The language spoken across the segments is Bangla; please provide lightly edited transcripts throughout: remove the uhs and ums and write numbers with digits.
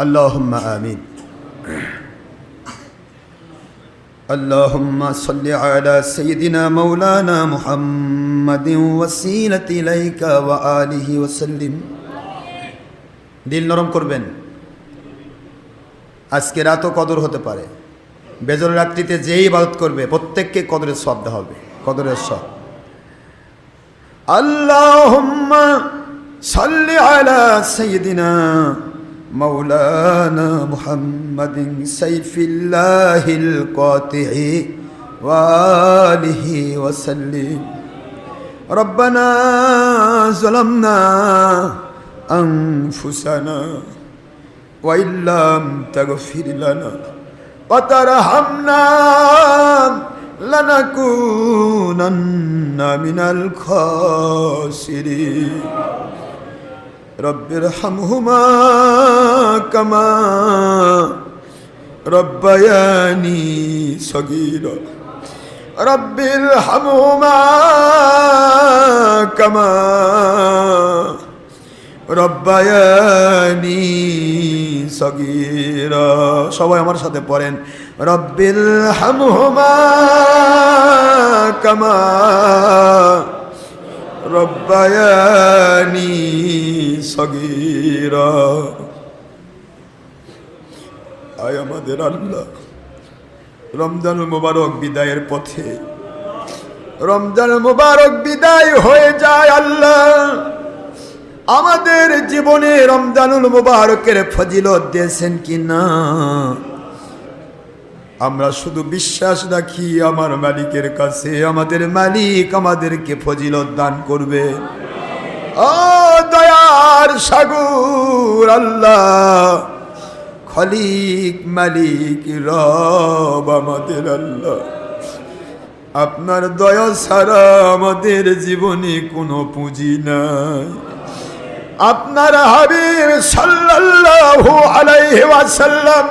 আল্লাহুম্মা আমিন। আল্লাহুম্মা সাল্লি আলা সাইয়্যিদিনা মাওলানা মুহাম্মাদিন ওয়াসিলাতি ইলাইকা ওয়া আলিহি ওয়া সাল্লিম। দিল নরম করবেন। আজকে রাতও কদর হতে পারে। বেজর রাত্রিতে যেই ইবাদত করবে প্রত্যেককে কদরের সওয়াব দেওয়া হবে, কদরের সওয়াব। আল্লাহুম্মা সাল্লি আলা সাইয়্যিদিনা মাওলানা মুহাম্মাদিন সাইফিল্লাহিল কাতি'i ওয়া আলিহি ওয়া সাল্লিম। রব্বানা যালামনা আনফুসানা ওয়া ইল্লাম তাগফির লানা ওয়া তারহামনা লানাকুনান্না মিনাল খাসিরিন। রব্বিরহামহুমা কামা রব্বায়ানি সগীরা। রব্বিরহামহুমা কামা রব্বায়ানি সগীরা। সবাই আমার সাথে পড়েন, রব্বিরহামহুমা কামা রব্বায়ানি সগীরা। আয় আমাদের আল্লাহ, রমজানুল মুবারক বিদায়ের পথে, রমজানুল মুবারক বিদায় হয়ে যায় আল্লাহ, আমাদের জীবনে রমজানুল মুবারকের ফজিলত দিয়েছেন কিনা আমরা শুধু বিশ্বাস রাখি আমার মালিকের কাছে, আমাদের মালিক আমাদেরকে ফজিলত দান করবে। ও দয়ার সাগর আল্লাহ, খলিক মালিক রব আমাদের আল্লাহ, আপনার দয়া ছাড়া আমাদের জীবনে কোনো পুঁজি নাই। আপনার হাবিব সাল্লাল্লাহু আলাইহি ওয়াসাল্লাম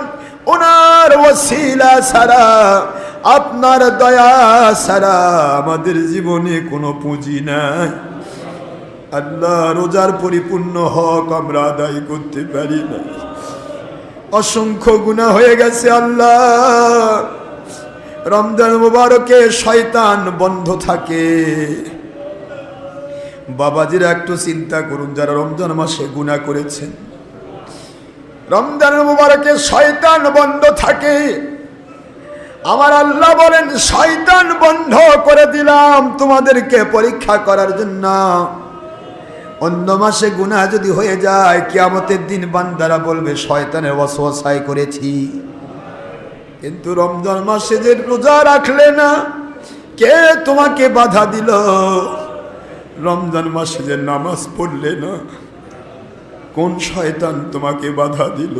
ওনার ওসিলা ছাড়া, আপনার দয়া ছাড়া আমাদের জীবনে কোনো পুঁজি নাই। আল্লাহ, রোজার পরিপূর্ণ হক আমরা আদায় করতে পারি না, অসংখ্য গুনাহ হয়ে গেছে আল্লাহ। রমজান মুবারকে শয়তান বন্ধ থাকে। বাবাজিরা একটু চিন্তা করুন, যারা রমজান মাসে গুনাহ করেছেন, রমজানের মুবারকে শয়তান বন্ধ থাকে। আমার আল্লাহ বলেন, শয়তান বন্ধ করে দিলাম তোমাদেরকে পরীক্ষা করার জন্য। অন্য মাসে গুনাহ যদি হয়ে যায়, কিয়ামতের দিন বান্দারা বলবে শয়তানের ওয়াসওয়াসায় করেছি। কিন্তু রমজান মাসে যে রোজা রাখলে না, কে তোমাকে বাধা দিল? রমজান মাসে যে নামাজ পড়লে না, কোন শয়তান তোমাকে বাধা দিল?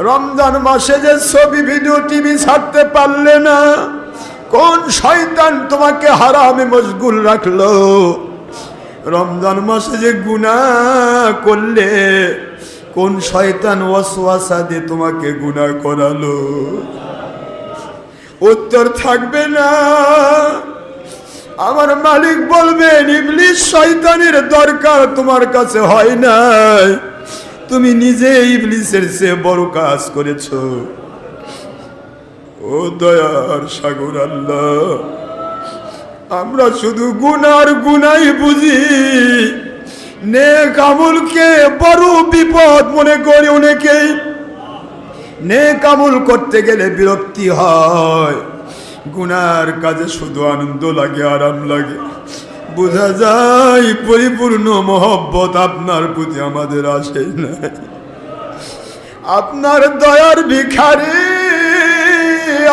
রমজান মাসে যে ছবি ভিডিও টিভি ছাড়তে পারলে না, কোন শয়তান তোমাকে হারামে মশগুল রাখলো? রমজান মাসে যে গুনাহ করলে, কোন শয়তান ওয়াসওয়াসা দিয়ে তোমাকে গুনাহ করালো? উত্তর থাকবে না। আমার মালিক বলবেন, ইবলিস শয়তানের দরকার তোমার কাছে হয় নাই, তুমি নিজে ইবলিসের চেয়ে বড় কাজ করেছো। ও দয়ার সাগর আল্লাহ, আমরা শুধু গুনার গুনাই বুঝি, নেক আমলকে বড় বিপদ মনে করি অনেকেই। নেক আমল করতে গেলে বিরক্তি হয়, গুনার কাজে শুধু আনন্দ লাগে, আরাম লাগে। বোঝা যায় পরিপূর্ণ মহব্বত আপনার প্রতি আমাদের আসে না। আপনার দয়ার ভিখারি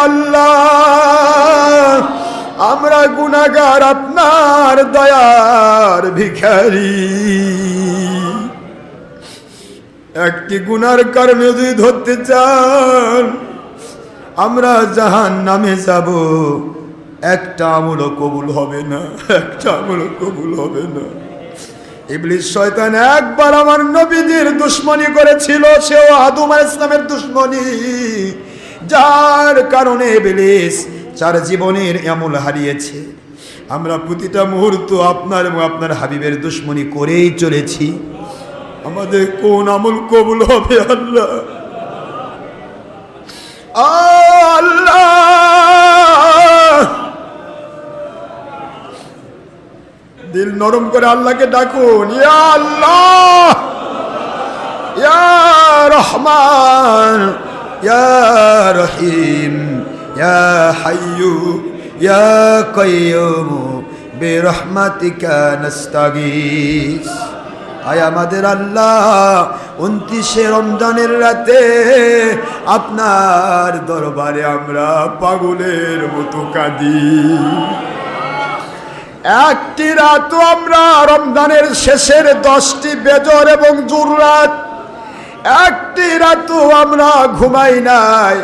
আল্লাহ, আমরা গুনাহগার, আপনার দয়ার ভিখারি। একটি গুনার কারণে যদি ধরতে চান আমরা জাহান্নামে যাব, একটা আমলও কবুল হবে না, একটা আমলও কবুল হবে না। ইবলিস শয়তান একবার আমার নবীদের দুশমনি করেছিল, সেও আদম আলাইহিস সালামের দুশমনি, যার কারণে ইবলিস চার জীবনের আমল হারিয়েছে। আমরা প্রতিটা মুহূর্ত আপনার এবং আপনার হাবিবের দুশমনি করেই চলেছি। আমাদের কোন আমল কবুল হবে আল্লাহ? আল্লাহ দিল নরম করে আল্লাহকে ডাকুন, ইয়া আল্লাহ, ইয়া রহমান, ইয়া রহিম, ইয়া হাইয়্যু ইয়া কাইয়্যুম বিরহমাতিকা নাস্তাগীস। আয় আমাদের আল্লাহ, 29শে রমজানের রাতে আপনার দরবারে আমরা পাগলের মতো কাঁদি। একটি রাতও আমরা রমজানের শেষের 10টি বেজর এবং জুর রাত, একটি রাতও আমরা ঘুমাই নাই।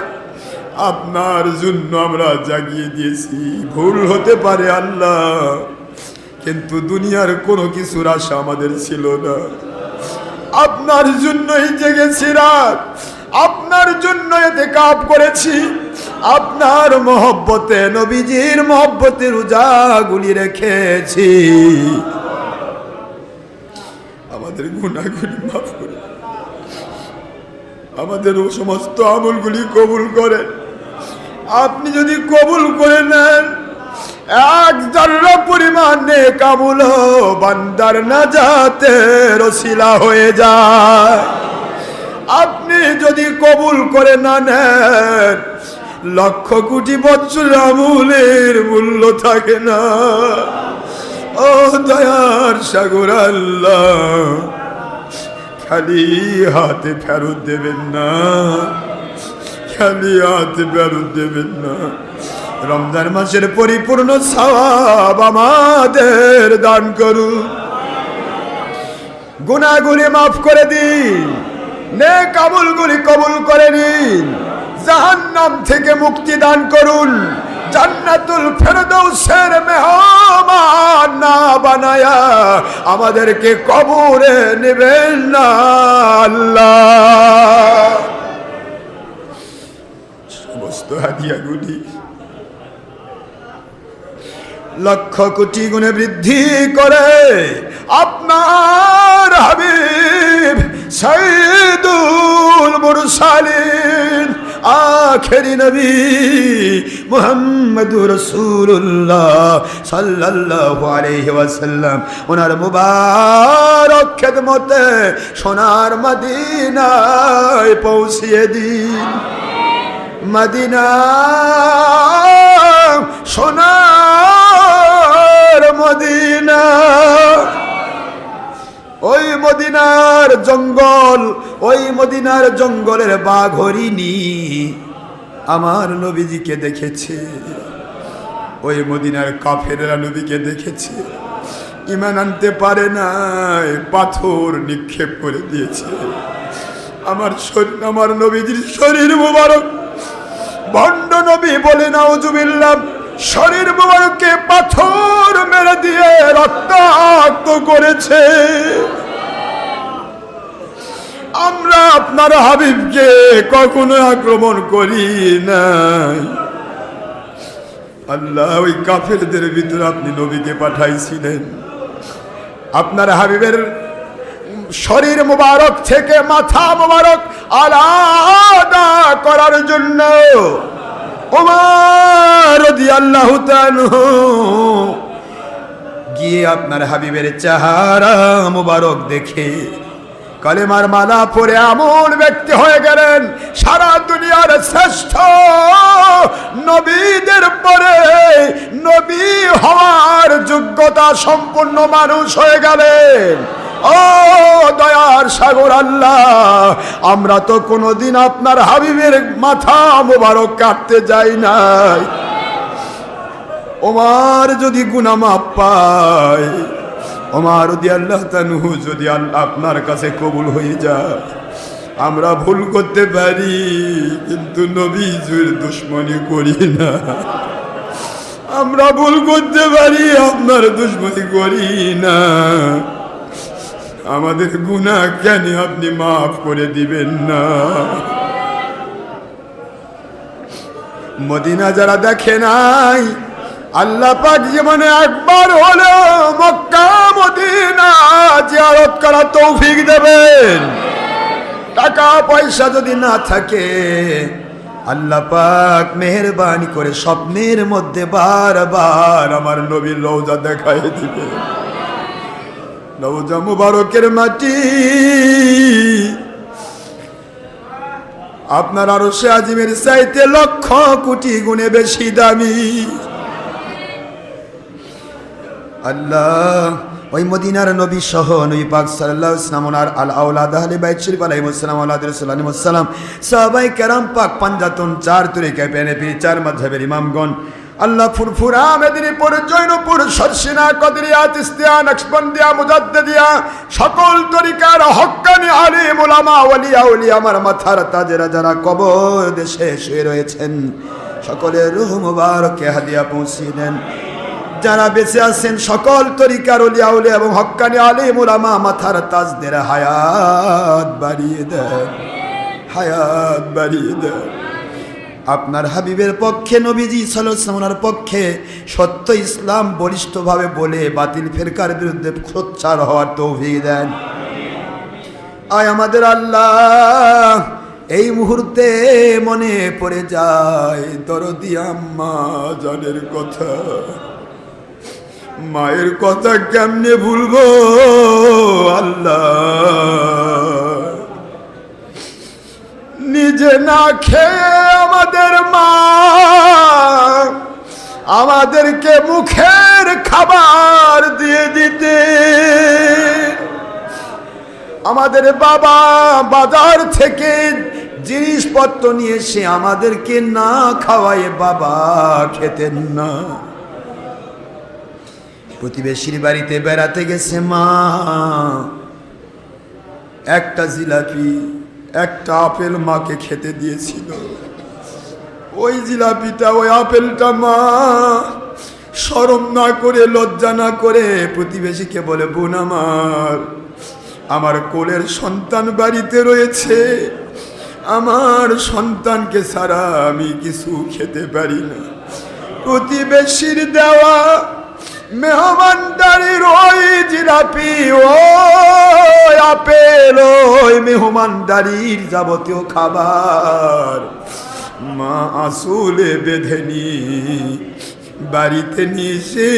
আপনার জন্য আমরা জাগিয়ে দিয়েছি। ভুল হতে পারে আল্লাহ, কিন্তু দুনিয়ার কোনো কিছুর আশা আমাদের ছিল না। আপনার জন্যই জেগেছি রাত, আপনার জন্য ইতিকাফ করেছি, আপনার মহব্বতে, নবীজির মহব্বতে রোজাগুলি রেখেছি। আমাদের গুনাহগুলি মাফ করে, আমাদের সমস্ত আমলগুলি কবুল করেন। আপনি যদি কবুল করে নেন, এক জাররা পরিমাণ নেক আমল বান্দার নাজাতের ওসিলা হয়ে যায়। আপনি যদি কবুল করে না নেন, লক্ষ কোটি বছর আমলের মূল্য থাকে না। ও দয়ার সাগর আল্লাহ, খালি হাতে ফেরত দেবেন না, খালি হাতে ফেরত দেবেন না। রমজান মাসের পরিপূর্ণ সওয়াব আমাদের দান করুন, গুনাহগুলি মাফ করে দিন, নেক আমলগুলি কবুল করে নিন, জাহান্নাম থেকে মুক্তি দান করুন, জান্নাতুল ফেরদৌসের মেহমান না বানায়া আমাদেরকে কবরে নেবেন না আল্লাহ। সমস্ত হাদিয়াগুলি লক্ষ কোটি গুণে বৃদ্ধি করে আপনার হাবিব সাইয়্যিদুল মুরসালিন আখেরি নবী মুহাম্মদুর রাসূলুল্লাহ সাল্লাল্লাহু আলাইহি ওয়াসাল্লাম ওনার মুবারক খেদমতে সোনার মদিনায় পৌঁছিয়ে দিন। মদিনা সোনার মদিনা, ওই মদিনার জঙ্গল, ওই মদিনার জঙ্গলের বাঘ হরিণী আমার নবীজিকে দেখেছে, ওই মদিনার কাফেররা নবীকে দেখেছে, ঈমান আনতে পারে নাই, পাথর নিক্ষেপ করে দিয়েছে। আমার নবীজির শরীর মুবারক, ভণ্ড নবী বলে নাউজুবিল্লাহ, শরীর মুবারককে পাথর মেরে দিয়ে রক্তাক্ত করেছে। আমরা আপনার হাবিবকে কখনো আক্রমণ করি নাই আল্লাহ। ওই কাফেরদের ভিতরে আপনি নবীকে পাঠাইছিলেন আপনার হাবিবের শরীর মুবারক থেকে মাথা মুবারক আলাদা করার জন্য। ওমর রাদিয়াল্লাহু তাআলা গিয়ে আপনার হাবিবের চেহারা মুবারক দেখে কালেমার মালা পরে এমন ব্যক্তি হয়ে গেলেন, সারা দুনিয়ার শ্রেষ্ঠ নবীদের পরে নবী হওয়ার যোগ্যতা সম্পন্ন মানুষ হয়ে গেলেন। ও দয়ার সাগর আল্লাহ, আমরা তো কোনোদিন আপনার হাবিবের মাথা মোবারক কাটতে যাই নাই। ওমর যদি গুনাহ মাফ পায়, ওমর রাদিয়াল্লাহু তাআলা যদি আল্লাহ আপনার কাছে কবুল হয়ে যায়, আমরা ভুল করতে পারি কিন্তু নবীজির দুশমনি করি না। আমরা ভুল করতে পারি, আপনার দুশমনি করি না। আমাদের গুনাহ কেন আপনি মাফ করে দিবেন না? মদিনা যারা দেখে নাই, আল্লাহ পাক জীবনে একবার হলেও মক্কা মদিনা জিয়ারত করার তৌফিক দেবেন। টাকা পয়সা যদি না থাকে আল্লাহ পাক মেহেরবানি করে স্বপ্নের মধ্যে বারবার আমার নবীর রওজা দেখাই দিবে। রওজা মুবারকের মাটি আপনার আরশে আজিমের চাইতে লক্ষ কোটি গুণে বেশি দামি। আল্লাহ ওই মদিনার নবী সহ নবী পাক সাল্লাল্লাহু আলাইহি ওয়াসাল্লাম আর আল আওলাদ আহলে বাইত শরীফ আলাইহিস সালাম আলাইহি রাসূলুল্লাহ সাহাবায়ে কেরাম পাক পাঞ্জাতন চার তরিকায় পেনে পি চার মাযহাবের ইমামগণ আল্লাহ ফুরফুরা মেদিনীপুর জৈনপুর সরসিনা কদরিয়া তিস্তিয়া নকশবন্দিয়া মুজাদ্দিদিয়া সকল তরিকার হক্কানি আলিম উলামা ওলিয়া উলিয়া আমার মাথার তাজেরা যারা কবর দেশে শুয়ে রয়েছেন সকলের রূহ মুবারকে হাদিয়া পৌঁছিয়ে দেন। যারা বেঁচে আছেন সকল তরিকার ওলিয়া উলিয়া এবং হক্কানি আলিম উলামা মাথার তাজদের হায়াত বাড়িয়ে দেন, হায়াত বাড়িয়ে দেন। আপনার হাবিবের পক্ষে নবীজি সাল্লাল্লাহু আলাইহি ওয়াসাল্লামের পক্ষে সত্য ইসলাম বলিষ্ঠভাবে বলে বাতিল ফিরকার বিরুদ্ধে সোচ্চার হওয়ার তৌফিক দেন। আয় আমাদের আল্লাহ, এই মুহূর্তে মনে পড়ে যায় দরদি আম্মা জানের কথা। মায়ের কথা কেমনে ভুলবো আল্লাহ। নিজে না খেয়ে আমাদের মা আমাদেরকে মুখের খাবার দিয়ে দিতে, আমাদের বাবা বাজার থেকে জিনিসপত্র নিয়ে এসে আমাদেরকে না খাওয়ায় বাবা খেতেন না। প্রতিবেশীর বাড়িতে বেড়াতে গেছে মা, একটা জিলাপি একটা আপেল মাকে খেতে দিয়েছিল। ওই জিলাপিটা ওই আপেলটা মা শরম না করে লজ্জা না করে প্রতিবেশীকে বলে, বোন আমার কোলের সন্তান বাড়িতে রয়েছে, আমার সন্তানকে ছাড়া আমি কিছু খেতে পারি না। প্রতিবেশীর দেওয়া মেহমানদারির ওই জিলাপি ওই আপেল ওই মেহমানদারির যাবতীয় খাবার মা আসলে বেঁধে নিয়ে বাড়িতে নিয়ে এসে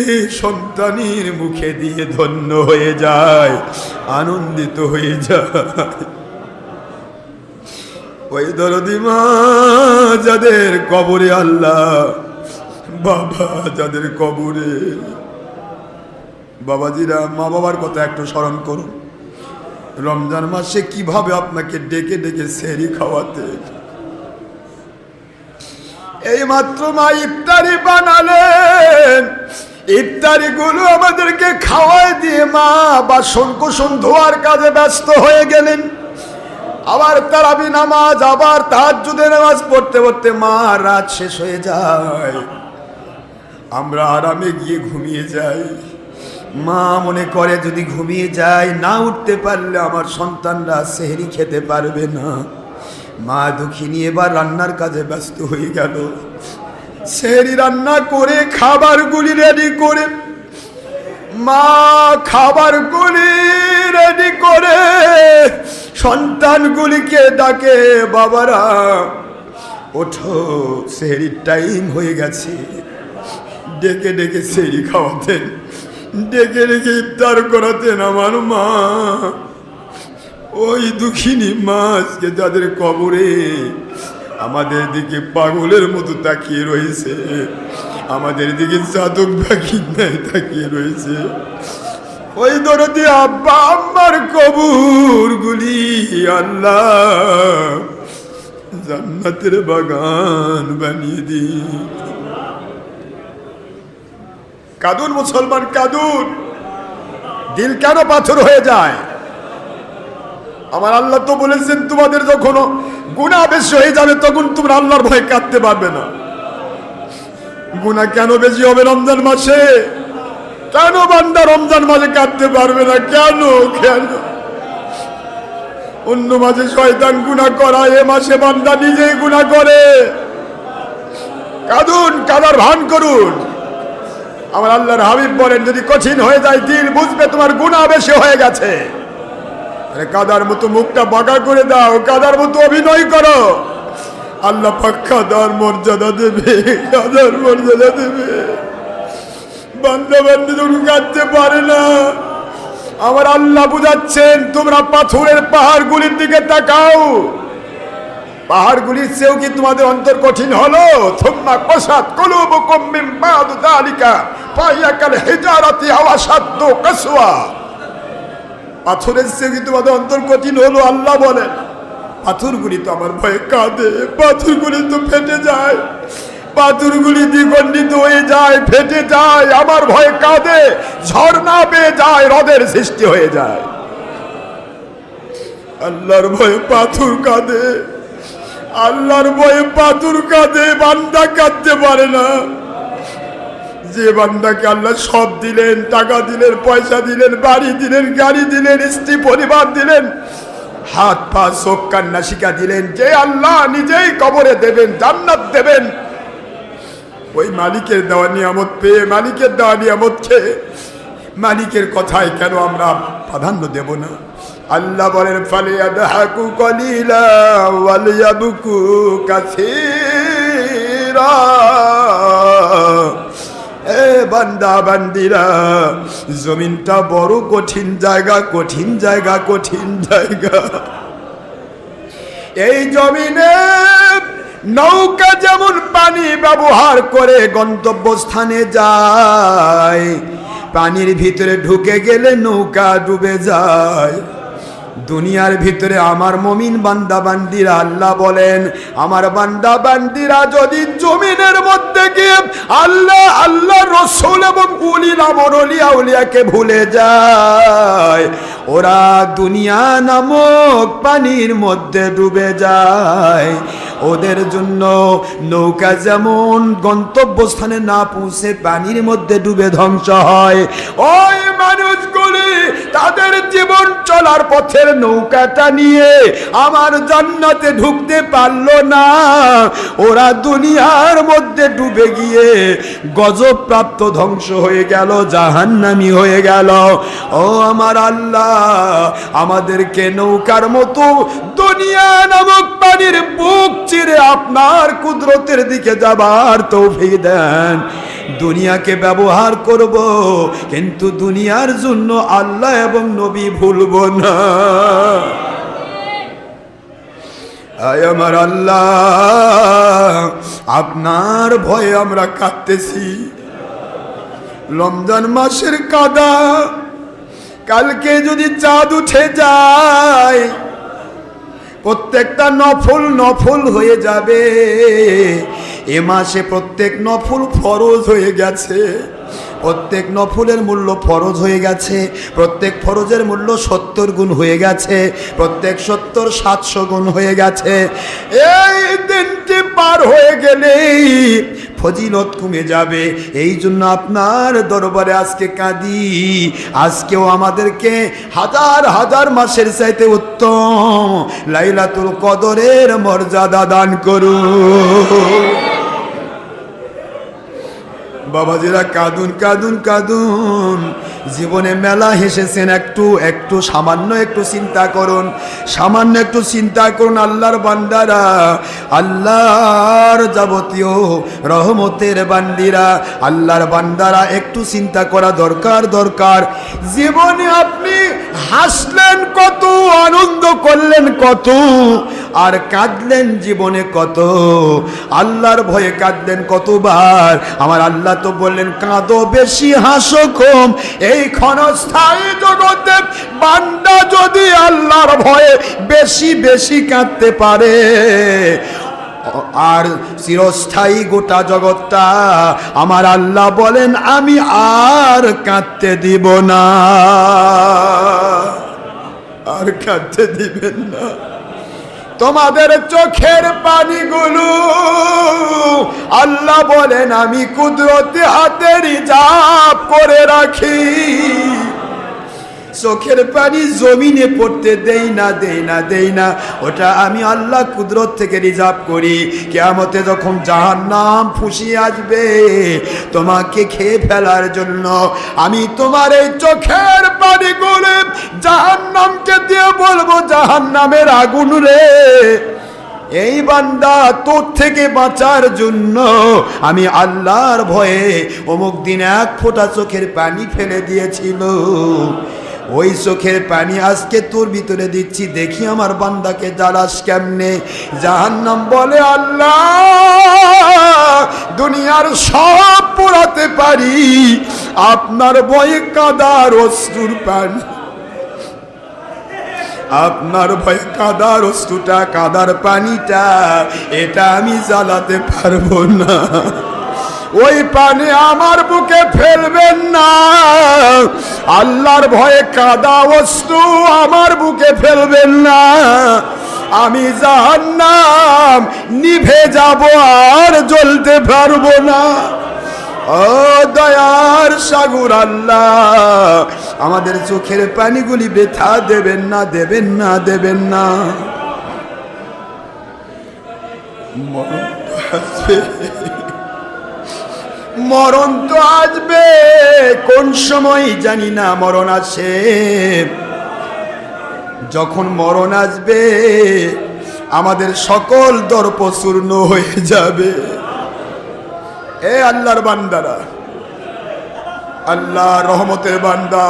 সন্তানের মুখে দিয়ে ধন্য হয়ে যায়, আনন্দিত হয়ে যায়। ওই দরদি মা যাদের কবরে আল্লাহ, বাবা যাদের কবরে, বাবাজিরা মা বাবার কথা একটু স্মরণ করুন। রমজান মাসে কিভাবে আপনাকে ডেকে ডেকে সেহরি খাওয়াতে। এই মাত্র মা ইফতারি বানালেন, ইফতারি গুলো আমাদেরকে খাওয়াই দিয়ে মা বাসন কুসন ধোয়ার কাজে ব্যস্ত হয়ে গেলেন। আবার তারাবি নামাজ, আবার তাহাজ্জুদের নামাজ পড়তে পড়তে মা রাত শেষ হয়ে যায়, আমরা আরামে গিয়ে ঘুমিয়ে যাই। মা মনে করে যদি ঘুমিয়ে যায়, না উঠতে পারলে আমার সন্তানরা সেহরি খেতে পারবে না। মা দুঃখিনী এবার রান্নার কাজে ব্যস্ত হয়ে গেল। সেহরি রান্না করে খাবারগুলি রেডি করে, মা খাবারগুলি রেডি করে সন্তানগুলিকে ডাকে, বাবারা ওঠো সেহরির টাইম হয়ে গেছে। ডেকে ডেকে সেহরি খাওয়াতেন, ডেকে ডেকে ইফতার করাতেন আমার মা। ওই দুঃখিনী মা আজকে যাদের কবরে আমাদের দিকে পাগলের মতো তাকিয়ে রয়েছে, আমাদের দিকে জাতক বাকির নাই তাকিয়ে রয়েছে। ওই দরদি আব্বা আম্মার কবরগুলি আল্লাহ জান্নাতের বাগান বানিয়ে দিন। কাঁদুন মুসলমান কাঁদুন, দিল কেন পাথর হয়ে যায়? আমার আল্লাহ তো বলেছেন তোমাদের যখন গুনাহ বেশি হয়ে যাবে তখন তোমরা আল্লাহর ভয়ে কাঁদতে পারবে না। গুনাহ কেন বেশি হবে রমজান মাসে? কেন বান্দা রমজান মাসে কাঁদতে পারবে না? কেন কেন? অন্য মাসে শয়তান গুনাহ করায়, এ মাসে বান্দা নিজেই গুনাহ করে। কাঁদুন, কাদার ভান করুন। আমার আল্লাহর হাবিব বলেন যদি কঠিন হয়ে যায় দিল বুঝবে তোমার গুনাহ বেশি হয়ে গেছে। আরে কাদার মতো মুখটা বাঁকা করে দাও, কাদার মতো অভিনয় করো, আল্লাহ পাক কাদার মর্যাদা দেবে, কাদার মর্যাদা দেবে। বান্দা বান্দি যখন কাঁদতে পারে না, আমার আল্লাহ বুঝাচ্ছেন তোমরা পাথরের পাহাড়গুলির দিকে তাকাও, পাহাড়গুলির চেয়েও কি তোমাদের অন্তর কঠিন হলো? থুম্মা কসাত কুলুবুকুম মিন বাদি যালিকা ফাহিয়া কাল হিজারাতি আও আশাদ্দু কাসওয়া। পাথরের চেয়েও কি তোমাদের অন্তর কঠিন হলো? আল্লাহ বলেন পাথরগুলি তো আমার ভয়ে কাঁদে, পাথরগুলি তো ফেটে যায়, পাথরগুলি দ্বিখণ্ডিত হয়ে যায়, ফেটে যায়, আমার ভয়ে কাঁদে, ঝর্ণা পেয়ে যায়, হ্রদের সৃষ্টি হয়ে যায়। আল্লাহর ভয়ে পাথর কাঁদে, আল্লাহর ভয়ে পাথর কাঁদে, বান্দা কাঁদতে পারে না। যে বান্দাকে আল্লাহ সব দিলেন, টাকা দিলেন, পয়সা দিলেন, বাড়ি দিলেন, গাড়ি দিলেন, স্ত্রী পরিবার দিলেন, হাত পা চোখ কান নাসিকা দিলেন, যে আল্লাহ নিজেই কবরে দেবেন, জান্নাত দেবেন, ওই মালিকের দেওয়া নিয়ামত পেয়ে, মালিকের দেওয়া নিয়ামত খেয়ে মালিকের কথায় কেন আমরা প্রাধান্য দেব না? আল্লাহ বলেন ফালিয়াদহাকু কলিলা ওয়ালিয়াবকু কাসীরা। এ বান্দা বান্দিরা, জমিনটা বড় কঠিন জায়গা, কঠিন জায়গা, কঠিন জায়গা। এই জমিনে নৌকা যেমন পানি ব্যবহার করে গন্তব্যস্থানে যায়, পানির ভিতরে ঢুকে গেলে নৌকা ডুবে যায়। দুনিয়ার ভিতরে আমার মুমিন বান্দা বান্দিরা, আল্লাহ বলেন আমার বান্দা বান্দিরা যদি জমিনের মধ্যে গিয়ে আল্লাহ, আল্লাহ রসূল এবং উলিল আমর ওলিয়া উলিয়াকে ভুলে যায়, ওরা দুনিয়া নামক পানির মধ্যে ডুবে যায়। ওদের জন্য নৌকা যেমন গন্তব্যস্থানে না পৌঁছে পানির মধ্যে ডুবে ধ্বংস হয়, ওই মানুষগুলি তাদের জীবন চলার পথের নৌকাটা নিয়ে আমার জান্নাতে ঢুকতে পারলো না। ওরা দুনিয়ার মধ্যে ডুবে গিয়ে গজব প্রাপ্ত ধ্বংস হয়ে গেল, জাহান্নামী হয়ে গেল। ও আমার আল্লাহ আমাদেরকে নৌকার মতো দুনিয়া নামক পানির বুক চিরে আপনার কুদরতের দিকে যাবার তৌফিক দেন। দুনিয়াকে ব্যবহার করব, কিন্তু দুনিয়ার জন্য আল্লাহ এবং নবী ভুলব না। আয় আমার আল্লাহ, আপনার ভয়ে আমরা কাঁদতেছি। রমজান মাসের কাদা, কালকে যদি চাঁদ উঠে যায় প্রত্যেকটা নফল নফল হয়ে যাবে। এ মাসে প্রত্যেক নফল ফরজ হয়ে গেছে, প্রত্যেক নফলের মূল্য ফরজ হয়ে গেছে, প্রত্যেক ফরজের মূল্য 70 গুণ হয়ে গেছে, প্রত্যেক 70 700 গুণ হয়ে গেছে। এই দিনটি পার হয়ে গেলেই ফজিলত কমে যাবে। এই জন্য আপনার দরবারে আজকে কাঁদি, আজকেও আমাদেরকে হাজার হাজার মাসের চাইতে উত্তম লাইলাতুল কদরের মর্যাদা দান করুন। বাবাজিরা কাঁদুন কাঁদুন কাঁদুন, জীবনে মেলা হেসেছেন, একটু সামান্য একটু চিন্তা করুন, সামান্য একটু চিন্তা করুন। আল্লাহর বান্দারা, আল্লাহর যাবতীয় রহমতের বান্দিরা, আল্লাহর বান্দারা একটু চিন্তা করা দরকার। জীবনে আপনি হাসলেন কত, আনন্দ করলেন কত, আর কাঁদলেন জীবনে কত, আল্লাহর ভয়ে কাঁদলেন কতবার। আমার আল্লাহ তো বললেন কাঁদো বেশি হাসো কম। এই ক্ষণস্থায়ী জগতে বান্দা যদি আল্লাহর ভয়ে বেশি বেশি কাঁদতে পারে, আর চিরস্থায়ী গোটা জগৎটা আমার আল্লাহ বলেন আমি আর কাঁদতে দিব না, আর কাঁদতে দিবেন না। তোমাদের চোখের পানিগুলো আল্লাহ বলেন আমি কুদরতি হাতে রিজার্ভ করে রাখি। চোখের পানি জমিনে পড়তে দেই না, ওটা আমি আল্লাহ কুদরত থেকে রিজার্ভ করি। কিয়ামতে যখন জাহান্নাম ফুঁসিয়ে আসবে তোমাকে খেয়ে ফেলার জন্য, আমি তোমার এই চোখের পানি গুলো জাহান্নামকে দিয়ে বলবো, জাহান্নামের আগুন রে, এই বান্দা তোর থেকে বাঁচার জন্য আমি আল্লাহর ভয়ে অমুক দিন এক ফোঁটা চোখের পানি ফেলে দিয়েছিল, ওই চোখের পানি আজকে তোর ভিতরে দিচ্ছি, দেখি আমার বান্দাকে জ্বালাস কেমনে। জাহান্নাম বলে, আল্লাহ দুনিয়ার সব পোড়াতে পারি, আপনার ভয়ে কাদার অশ্রুর পানি, আপনার ভয়ে কাদার অশ্রুটা, কাদার পানিটা, এটা আমি জ্বালাতে পারবো না। ওই পানি আমার বুকে ফেলবেন না, আল্লাহর ভয়ে কাদা অশ্রু আমার বুকে ফেলবেন না, আমি জাহান্নাম নিভে যাব আর জ্বলতে পারবো না। ও দয়ার সাগর আল্লাহ, আমাদের চোখের পানিগুলি ব্যথা দেবেন না, দেবেন না, দেবেন না। মরণ তো আসবে, কোন সময় জানি না মরণ আসে। যখন মরণ আসবে আমাদের সকল দর্প চূর্ণ হয়ে যাবে। এ আল্লাহর বান্দারা, আল্লাহ রহমতের বান্দা,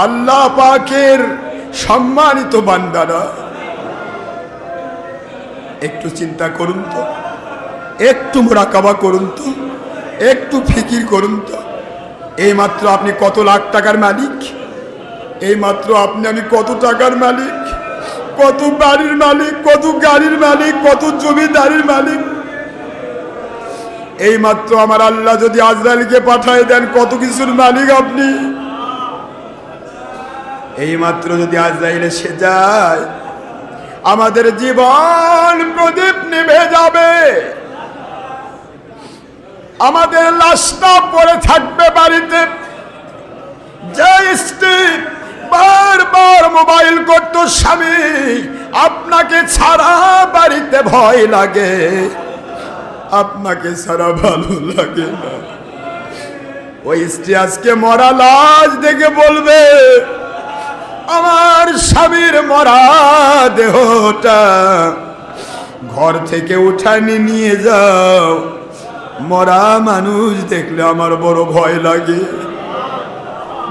আল্লাহ পাকের সম্মানিত বান্দারা, একটু চিন্তা করুন তো, একটু মুরাকাবা করুন তো, একটু ফিকির করুন তো। এই মাত্র আপনি কত লাখ টাকার মালিক, এই মাত্র আপনি আমি কত টাকার মালিক, কত বাড়ির মালিক, কত গাড়ির মালিক, কত জমিদারির মালিক। এই মাত্র আমার আল্লাহ যদি আজরাইলকে পাঠায় দেন, কত কিছুর মালিক আপনি। এই মাত্র যদি আজরাইল এসে যায়, আমাদের জীবন প্রদীপ নিভে যাবে, আমাদের লাশটা পড়ে থাকবে বাড়িতে। যে স্ত্রী বারবার মোবাইল করত, স্বামী আপনাকে ছাড়া বাড়িতে ভয় লাগে, আপনাকে ছাড়া ভালো লাগে না, ওই স্ত্রী আজকে মরা লাশ দেখে বলবে, আমার স্বামীর মরা দেহটা ঘর থেকে উঠানি নিয়ে যাও, মরা মানুষ দেখলে আমার বড় ভয় লাগে।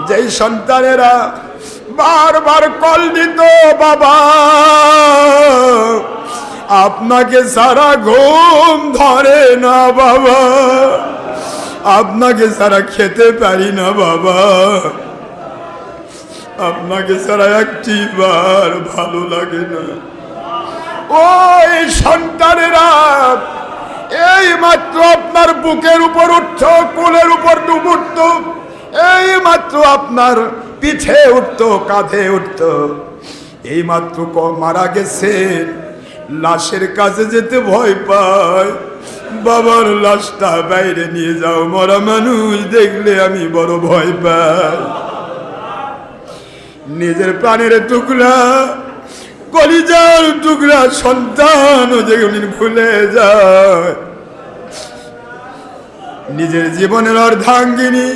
যেই সন্তানেরা বারবার কল দিত, বাবা আপনাকে সারা ঘুম ধরে না, বাবা আপনাকে সারা খেতে পারি না, বাবা আপনাকে সারা একটি বার ভালো লাগে না, ওই সন্তানেরা এই মাত্র আপনার বুকের উপর উঠত, কোলের উপর ডুব উঠত, এই মাত্র আপনার পিঠে উঠত, কাঁধে উঠত, এই মাত্র মারা গেছে, লাশের কাছে যেতে ভয় পায়, বাবার লাশটা বাইরে নিয়ে যাও, মরা মানুষ দেখলে আমি বড় ভয় পাই। নিজের প্রাণের টুকরা, কলিজার টুকরা সন্তান যেগুলি ভুলে যায়, নিজের জীবনের অর্ধাঙ্গিনী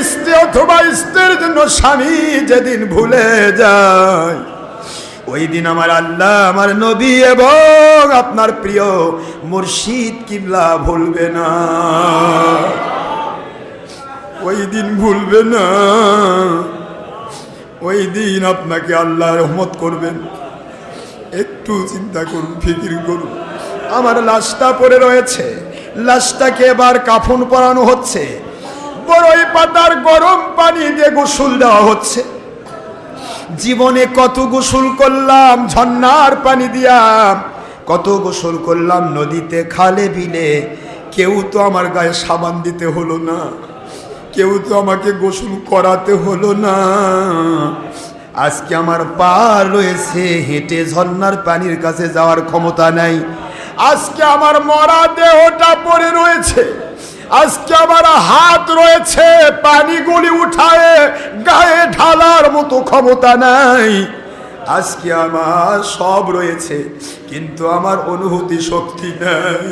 স্ত্রী অথবা স্ত্রীর জন্য স্বামী যেদিন ভুলে যায়, ওই দিন আমার আল্লাহ, আমার নবী এবং আপনার প্রিয় মুর্শিদ কিবলা ভুলবে না, ওই দিন ভুলবে না। ওই দিন আপনাকে আল্লাহ রহমত করবেন। একটু চিন্তা করুন, ফিকির করুন। আমার লাশটা পড়ে রয়েছে, লাশটাকে এবার কাফন পরানো হচ্ছে, বড়ই পাতার গরম পানি দিয়ে গোসল দেওয়া হচ্ছে। জীবনে কত গোসল করলাম ঝর্ণার পানি দিয়া, কত গোসল করলাম নদীতে, খালে বিলে, কেউ তো আমার গায়ে সাবান দিতে হলো না, কেউ তো আমাকে গোসল করাতে হলো না। আজকে আমার পা রয়েছে, হেঁটে ঝর্ণার পানির কাছে যাওয়ার ক্ষমতা নাই। আজকে আমার মরা দেহটা পড়ে রয়েছে, আজকে আমার হাত রয়েছে, পানিগুলি উঠায় গায়ে ঢালার মতো ক্ষমতা নাই। আজকে আমার সব রয়েছে, কিন্তু আমার অনুভূতি শক্তি নাই।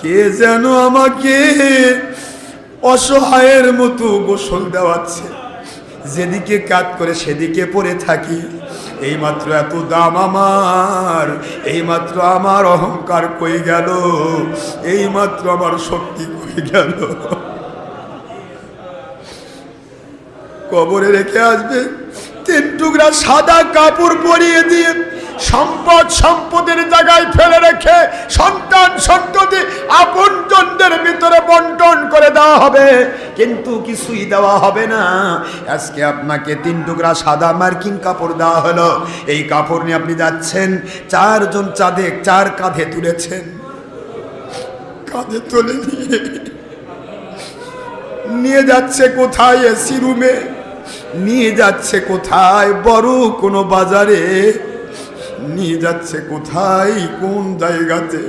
কে যেন আমাকে অসহায়ের মতো গোসল দেওয়াচ্ছে, যেদিকে কাত করে সেদিকে পড়ে থাকি। এইমাত্র এত দাম আমার, এইমাত্র আমার অহংকার কই গেল, এইমাত্র আমার শক্তি কই গেল। কবরে রেখে আসবে 3 টুকরা সাদা কাপড় পরিয়ে দিয়ে, সম্পদ সম্পদের জায়গায় ফেলে রেখে সন্তান সন্ততি আপনজনদের ভিতরে বন্টন করে দেওয়া হবে, কিন্তু কিছুই দেওয়া হবে না। আজকে আপনাকে 3 টুকরা সাদা মার্কিন কাপড় দেওয়া হলো, এই কাপড় নিয়ে আপনি যাচ্ছেন, 4 জন চাঁদে 4 কাঁধে তুলেছেন, কাঁধে তুলে নিয়ে যাচ্ছে কোথায়? এসি রুমে নিয়ে যাচ্ছে কোথায়? বড় কোনো বাজারে নিয়ে যাচ্ছে কোথায়? কোন জায়গাতে?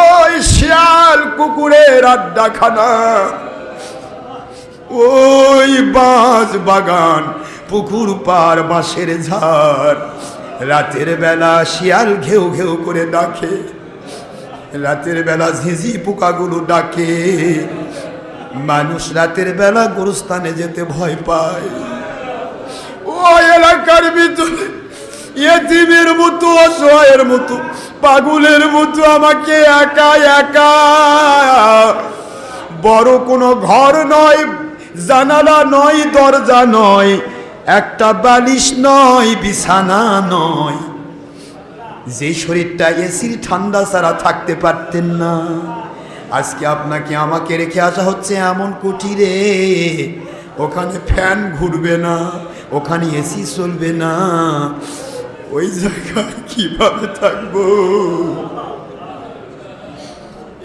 ওই শিয়াল কুকুরের আড্ডাখানা, ওই বাঁশ বাগান, পুকুর পার, বাঁশের ঝাড়। রাতের বেলা শিয়াল ঘেউ ঘেউ করে ডাকে, রাতের বেলা ঝিঝি পোকাগুলো ডাকে। মানুষ রাতের বেলা গোরস্থানে যেতে ভয় পায়। ওই এলাকার ভিতরে ইয়েতিমের মতো, অসহায়ের মতো, পাগলের মতো আমাকে একা একা, বড় কোনো ঘর নয়, জানালা নয়, দরজা নয়, একটা বালিশ নয়, বিছানা নয়, যে শরীরটা এসির ঠান্ডা ছাড়া থাকতে পারতেন না, আজকে আপনাকে আমাকে রেখে আসা হচ্ছে এমন কুটিরে, ওখানে ফ্যান ঘুরবে না, ওখানে এসি চলবে না। ওই জায়গায় কিভাবে থাকবো?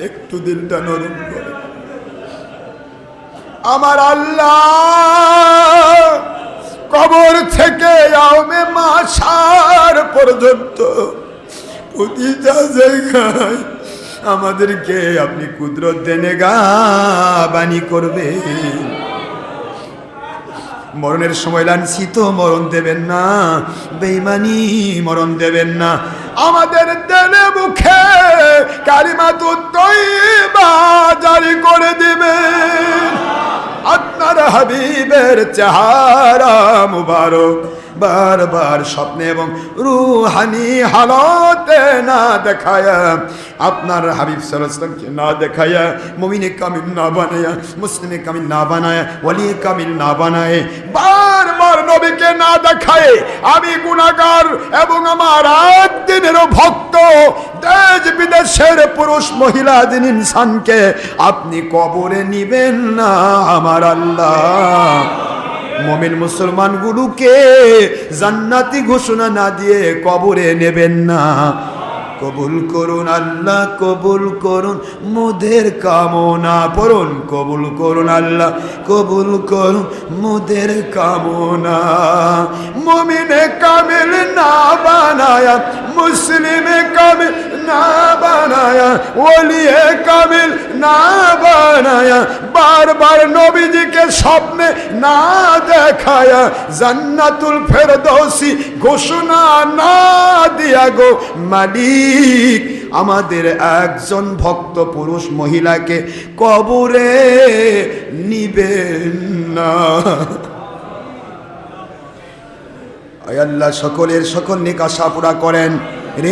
একটু দিলটা নরম করে। আমার আল্লাহ কবর থেকে ইয়াউমে মাহশার পর্যন্ত প্রতিটা জায়গায় আমাদেরকে আপনি কুদরত দেনেগা বাণী করবে। মরণের সময় লাঞ্ছিত মরণ দেবেন না, বেঈমানি মরণ দেবেন না। আমাদের দেনে মুখে কালিমাতুত তয়্যিবা জারি করে দিবেন। আপনার হাবিবের চেহারা মুবারক বারবার স্বপ্নে এবং রুহানি হালতে না দেখায়া, আপনার হাবিব সাল্লাল্লাহু আলাইহি ওয়াসাল্লামকে না দেখায়া, মুমিনে কামিল না বানায়া, মুসলিমে কামিল না বানায়া, ওলি কামিল না বানায়, বারবার নবীকে না দেখায় আমি গুনাহগার এবং আমার একদিনেরও ভক্ত দেশ বিদেশের পুরুষ মহিলা দিন ইনসানকে আপনি কবরে নিবেন না। আমার আল্লাহ মুমিন মুসলমানগুলোকে জান্নাতি ঘোষণা না দিয়ে কবরে নেবেন না। কবুল করুন আল্লাহ, কবুল করুন মুদের কামনা, পড়ুন কবুল করুন আল্লাহ, কবুল করুন মুদের কামনা। মুমিনে কামিল না বানায়া, মুসলিমে কামিল না বানায়া, ওলিয়ে কামিল না বানায়া, বারবার নবীজিকে স্বপ্নে না দেখায়া, জান্নাতুল ফেরদৌসি ঘোষণা না দিয়া গো মালিক, আমাদের একজন ভক্ত পুরুষ মহিলাকে কবরে নিবেন না। আল্লাহ সকলের সকল নেক আশা পুরা করেন,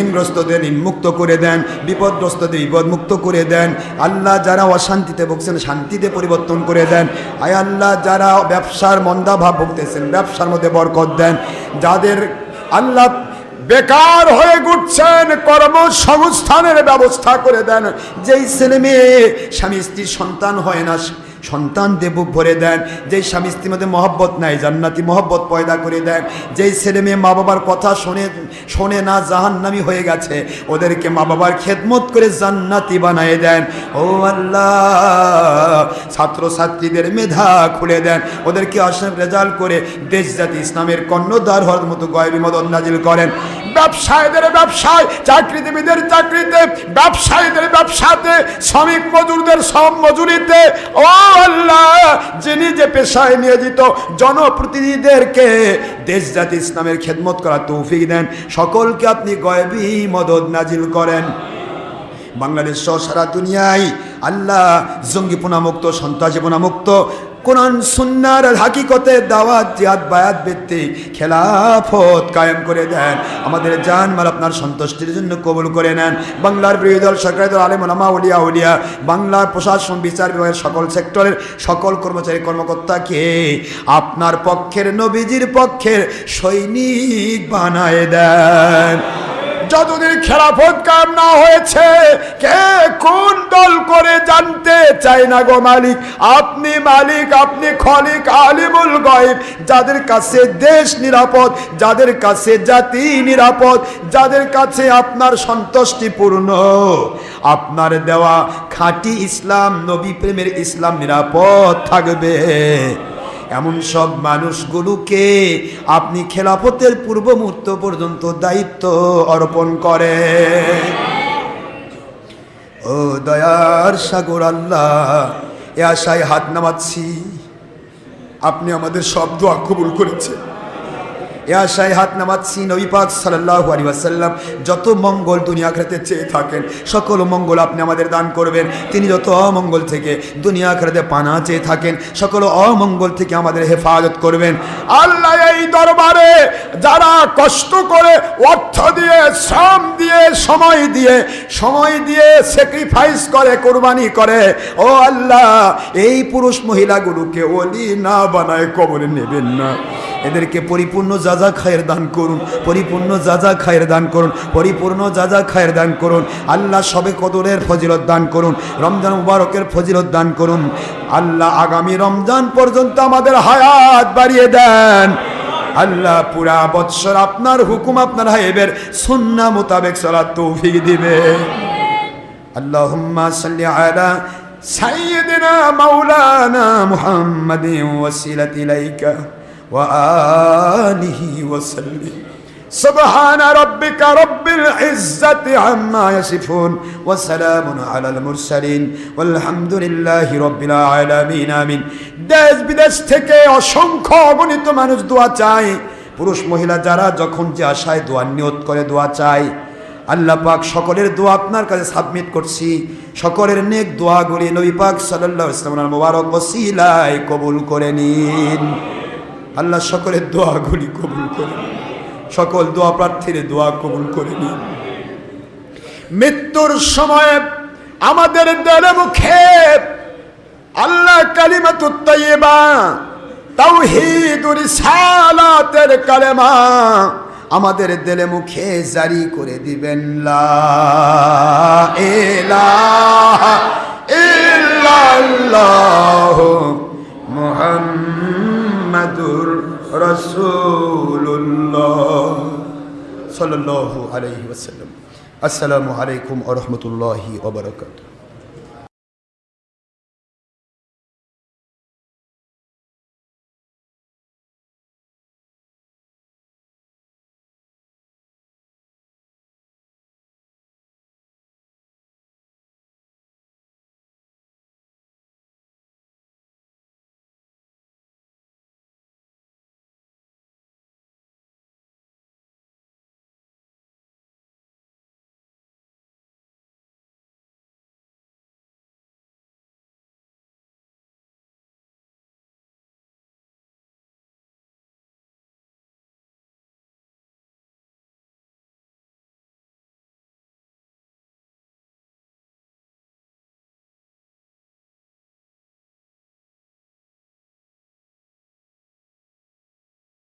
ঋণগ্রস্তদের ঋণ মুক্ত করে দেন, বিপদগ্রস্তদের বিপদ মুক্ত করে দেন। আল্লাহ যারা অশান্তিতে ভুগছেন শান্তিতে পরিবর্তন করে দেন। আয় আল্লাহ যারা ব্যবসার মন্দাভাব ভুগতেছেন ব্যবসার মধ্যে বরকত দেন। যাদের আল্লাহ বেকার হয়ে ঘুরছেন কর্মসংস্থানের ব্যবস্থা করে দেন। যেই ছেলে মেয়ে স্বামী স্ত্রীর সন্তান হয় না, সন্তান দিয়ে বুক ভরে দেন। যেই স্বামী স্ত্রীর মধ্যে মহব্বত নাই, জান্নাতি মহব্বত পয়দা করে দেন। যেই ছেলে মেয়ে মা বাবার কথা শোনে না, জাহান্নামী হয়ে গেছে, ওদেরকে মা বাবার খেদমত করে জান্নাতি বানিয়ে দেন। ও আল্লাহ, ছাত্রছাত্রীদের মেধা খুলে দেন, ওদেরকে আশা রেজাল্ট করে দেশ জাতি ইসলামের কর্ণধার হওয়ার মতো গয়বী মদদ নাজিল করেন। ব্যবসায়ীদের ব্যবসায়, চাকরিজীবীদের চাকরিতে, ব্যবসায়ীদের ব্যবসাতে, শ্রমিক মজুরদের শ্রম মজুরিতে, ও আল্লাহ, যিনি যে পেশায় নিয়োজিত জনপ্রতিনিধিদেরকে দেশ জাতি ইসলামের খেদমত করার তৌফিক দেন। সকলকে আপনি গয়বী মদদ নাজিল করেন। বাংলাদেশ সহ সারা দুনিয়ায় আল্লাহ জঙ্গিপনা মুক্ত, সন্ত্রাসীপনা মুক্ত, কোরআন সুন্নাহর হাকিকতে দাওয়াত জিহাদ বায়াত ভিত্তিক খেলাফত কায়েম করে দেন। আমাদের জানমাল আপনার সন্তুষ্টির জন্য কবুল করে নেন। বাংলার বিরোধী দল, সরকারি দল, আলেম ওলামা, উলিয়া উলিয়া, বাংলার প্রশাসন, বিচার বিভাগের সকল সেক্টরের সকল কর্মচারী কর্মকর্তাকে আপনার পক্ষের, নবীজির পক্ষের সৈনিক বানায় দেন। যতদিন খেলাফত কায়েম না হয়েছে, কে কোন দল করে জানতে চাই না গো মালিক। আপনি মালিক, আপনি খলিক, আলিমুল গায়ব। যাদের কাছে দেশ নিরাপদ, যাদের কাছে জাতি নিরাপদ, যাদের কাছে আপনার সন্তুষ্টিপূর্ণ, আপনার দেওয়া খাঁটি ইসলাম, নবী প্রেমের ইসলাম নিরাপদ থাকবে, এমন সব মানুষগুলোকে আপনি খেলাফতের পূর্ব মুহূর্ত পর্যন্ত দায়িত্ব অর্পণ করে। ও দয়ার সাগর আল্লাহ, এ আশায় হাত নামাচ্ছি, আপনি আমাদের সব দোয়া কবুল করেছেন। এ আশায় হাত নামাচ্ছি, নবী পাক সাল্লাল্লাহু আলাইহি ওয়াসাল্লাম যত মঙ্গল দুনিয়া আখিরাতে চেয়ে থাকেন, সকল মঙ্গল আপনি আমাদের দান করবেন। তিনি যত অমঙ্গল থেকে দুনিয়া আখিরাতে পানা চেয়ে থাকেন, সকল অমঙ্গল থেকে আমাদের হেফাজত করবেন। আল্লাহ, এই দরবারে যারা কষ্ট করে, অর্থ দিয়ে, শ্রম দিয়ে, সময় দিয়ে স্যাক্রিফাইস করে, কোরবানি করে, ও আল্লাহ, এই পুরুষ মহিলাগুলোকে ওলি না বানায় কবরে নেবেন না। এদেরকে পরিপূর্ণ যাজা খায়ের দান করুন, পরিপূর্ণ যাজা খায়ের দান করুন, পরিপূর্ণ যাজা খায়ের দান করুন। আল্লাহ, সবে কদরের ফজিলত দান করুন, রমজান মুবারকের ফজিলত দান করুন। আল্লাহ, আগামী রমজান পর্যন্ত আমাদের হায়াত বাড়িয়ে দেন। আল্লাহ, পুরা বৎসর আপনার হুকুম, আপনার হাবিবের সুন্নাহ মোতাবেক চলার তৌফিক দিবে। আল্লাহুম্মা সাল্লি আলা সাইয়্যিদিনা মাওলানা মুহাম্মাদিন ওয়াসিলাতি ইলাইকা وآله وسلم سبحان ربك رب العزة عما يصفون وسلام على المرسلين والحمد لله رب العالمين آمين। দেশ বিদেশ থেকে অসংখ্য অগণিত মানুষ দোয়া চায়, পুরুষ মহিলা যারা যখন যে আশায় দোয়া নিয়ত করে দোয়া চায়, আল্লাহ পাক সকলের দোয়া আপনার কাছে সাবমিট করছি। সকলের নেক দোয়াগুলি নবী পাক সাল্লাল্লাহু আলাইহি ওয়াসাল্লামের মোবারক ওসিলায় কবুল করে নিন। আল্লাহ, সকলের দোয়াগুলি কবুল করে নিন, সকল দোয়া প্রার্থীর দোয়া কবুল করে নিন। মৃত্যুর সময় আমাদের দিলে মুখে আল্লাহ কালিমাতুত তাইয়্যিবা, তাওহীদুর রিসালাতের কালেমা আমাদের দিলে মুখে জারি করে দিবেন। লা ইলাহা ইল্লাল্লাহ মুহাম্মাদুর রাসূলুল্লাহ সাল্লাল্লাহু আলাইহি ওয়াসাল্লাম। আসসালামু আলাইকুম ওয়া রাহমাতুল্লাহি ওয়া বারাকাতুহু।